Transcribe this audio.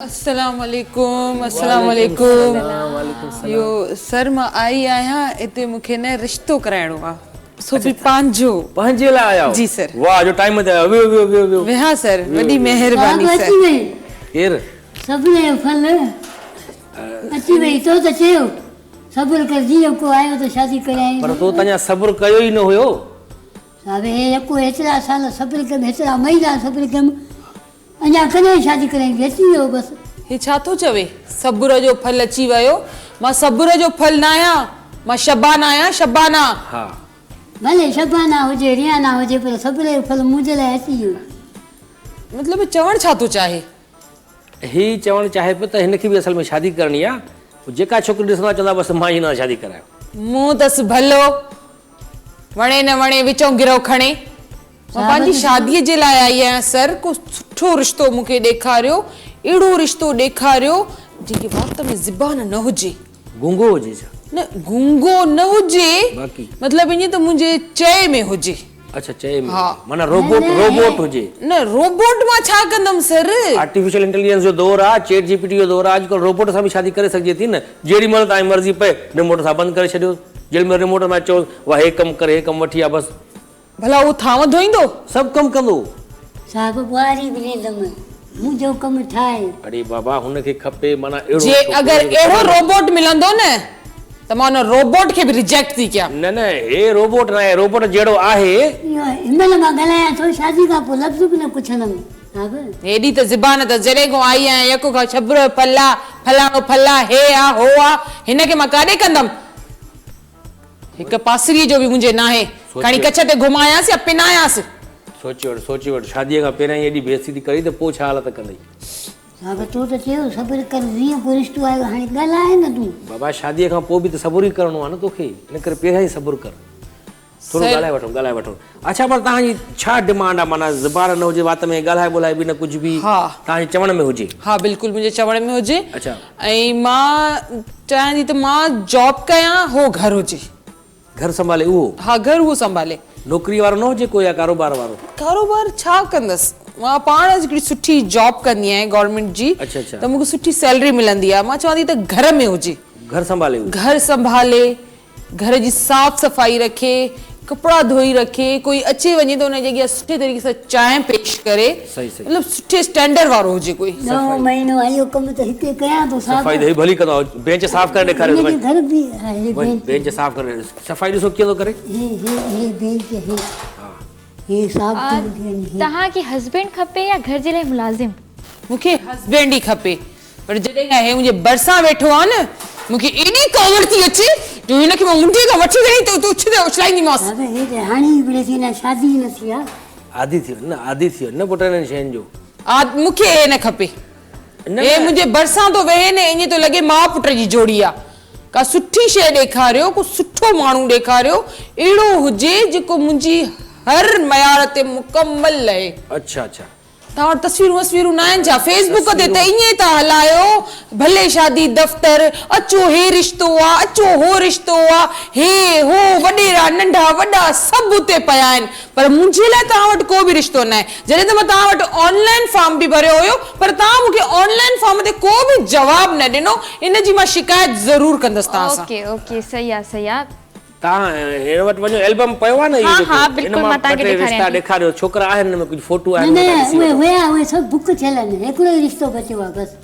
अस्सलाम वालेकुम, अस्सलाम वालेकुम। यो सर मां आई आहियां इते मूंखे न रिश्तो कराइणो आहे सो बि पंहिंजो पंहिंजे लाइ आया जी सर। वाह जो टाइम ते आयो वियो वेहा सर, वॾी महिरबानी सर। केर सब्र जो फल अची वई तो त चयो सब्र कर जीअं को आयो तो शादी कराए पर तो तञा सब्र कयो ई न हुयो। सावे यको हेतिरा साल सब्र कम हेतिरा महीना सब्र कम अञा कॾहिं शादी कराई अची वियो बस। हे छा थो चवे सब्र जो फल अची वियो? मां सब्र जो फल न आहियां, मां शबाना आहियां, शबाना। हा भले शबाना हुजे रियाना हुजे पर सब्र जो फल मुंहिंजे लाइ अची वियो। मतलब चवण छा थो चाहे? ही चवण चाहे पियो त हिनखे बि असल में शादी करणी आहे। जेका छोकिरी ॾिसंदा चवंदा बसि मां हिन सां शादी करायो। मूं तस भलो वणे न वणे विचों गिरो खणे। मां पंहिंजी शादीअ जे लाइ आई आहियां सर। को सुठो रिश्तो मूंखे ॾेखारियो, अहिड़ो रिश्तो ॾेखारियो जेके वात में ज़बान न हुजे, गूंगो हुजे छा? न गूंगो न हुजे, बाक़ी मतलब ईअं त मुंहिंजे चए में हुजे। अच्छा चए में हा। माना रोबोट हुजे। न रोबोट मां छा कंदमि सर? आर्टिफिशियल इंटेलिजेंस जो दौर आहे, चैट जीपीटी जो दौर आहे। अॼुकल्ह रोबोट सां बि शादी करे सघिजे थी न। जेॾी महिल तव्हांजी मर्ज़ी पए रिमोट सां बंदि करे छॾियो। जेॾी महिल रिमोट मां चओ वाह हे कमु करे हे कमु वठी आ बसि भला उहो थांव धोईंदो? सभु कमु कंदो। साहब ॿुहारी बि ॾींदमि मुंहिंजो कमु ठाहे। अरे बाबा हुनखे खपे माना अहिड़ो जे अगरि अहिड़ो रोबोट मिलंदो न त मां उन रोबोट खे बि रिजेक्ट थी कयां। न न हे रोबोट न आहे, रोबोट जहिड़ो आहे। हिनमहिल मां ॻाल्हायां थो शादी खां पोइ लफ़्ज़ बि न पुछंदमि। साहब हेॾी त ज़बान त जॾहिं खां आई आहियां यको खां छबरो फला फलाणो फला हे आ हो आ, हिनखे मां काॾे कंदमि? हिकु पासरीअ जो बि मुंहिंजे न आहे। खणी कच्छ ते घुमायांसि या पिनायांसि? सोची वठ शादीअ खां पहिरियां ई एॾी बेइज़ती थी करी त पोइ छा हालत कंदई? साहब तो त चयो सब्र कर जीअं को रिश्तो आयो हाणे ॻाल्हाए न तूं। बाबा शादीअ खां पोइ बि त सब्र ई करिणो आहे न तोखे। इन करे पहिरियां ई सब्र कर। थोरो ॻाल्हाए वठो। अच्छा पर तव्हांजी छा डिमांड आहे? माना ज़बान न हुजे, वात में ॻाल्हाए ॿोलाए बि न कुझु बि तव्हांजे चवण में हुजे? हा बिल्कुलु मुंहिंजे चवण में हुजे। अच्छा ऐं मां चाहियां थी त मां जॉब कयां, हो घर हुजे। घर संभाले उहो? हा घर उहो संभाले। नौकरी वारो न हुजे कोई या कारोबार वारो? कारोबार छा कंदसि? मां पाण हिकिड़ी सुठी जॉब कंदी आहियां गवर्नमेंट जी। अच्छा अच्छा। त मूंखे सुठी सैलरी मिलंदी आहे। मां चवां थी त घर में हुजे। घर संभाले? घर संभाले, घर जी साफ़ सफ़ाई रखे, कपिड़ा धोई रखे, कोई अचे वञे तो उन जॻह सुठे तरीक़े सां चांहि पेश करे। सही मतलब सुठे स्टैंडर्ड वारो हुजे कोई। 9 महीनो आयो कम त हिते कयां तो साहब। सफ़ाई दे भली कंदो। बेंच साफ़ करे ॾेखारियो मेरे घर भी है बेंच साफ़ करे। सफ़ाई ॾिसो कीअं थो करे। हे बेंच है। हे साहब तहां के हस्बैंड खपे या घर जे लाइ मुलाजिम? मूंखे हस्बैंड ई खपे। पर जॾहिं खां हे मुंहिंजे भरिसां वेठो आहे न मूंखे एॾी कावड़ थी अचे जो हिनखे मां मुंडे खां वठी वई त उछलाईंदीमांसि। साहब हे हाणे बड़े थी ना शादी न थी आ। आदि थी वियो न पुट हिननि शयुनि जो। मूंखे हे न खपे। हे मुंहिंजे भरिसां तो वेहे न, ईअं तो लॻे माउ पुट जी जोड़ी आहे। का सुठी शइ ॾेखारियो, को सुठो माण्हू ॾेखारियो, अहिड़ो हुजे जेको मुंहिंजी हर मयार ते मुकम्मल रहे। अच्छा अच्छा। तव्हां वटि तस्वीरूं न आहिनि छा? फेसबुक ते त ईअं था हलायो भले शादी दफ़्तर, अचो हे रिश्तो आहे, अचो हो रिश्तो आहे, हे हो वॾेरा नंढा वॾा सभु उते पिया आहिनि। पर मुंहिंजे लाइ तव्हां वटि को बि रिश्तो न आहे। जॾहिं त मां तव्हां वटि ऑनलाइन फॉर्म बि भरियो हुयो पर तव्हां मूंखे ऑनलाइन फॉर्म ते को बि जवाब न ॾिनो। इन जी मां शिकायत ज़रूरु कंदसि तव्हां सां। ओके सही आहे। तव्हां हिन वटि वञो, एल्बम पियो आहे न? हा बिल्कुलु मां तव्हांखे रिश्ता ॾेखारियो। छोकिरा आहिनि हिन में, कुझु फोटो आहिनि? न उहे सब बुक थियल आहिनि। हिकिड़ो ई रिश्तो बचियो आहे बस।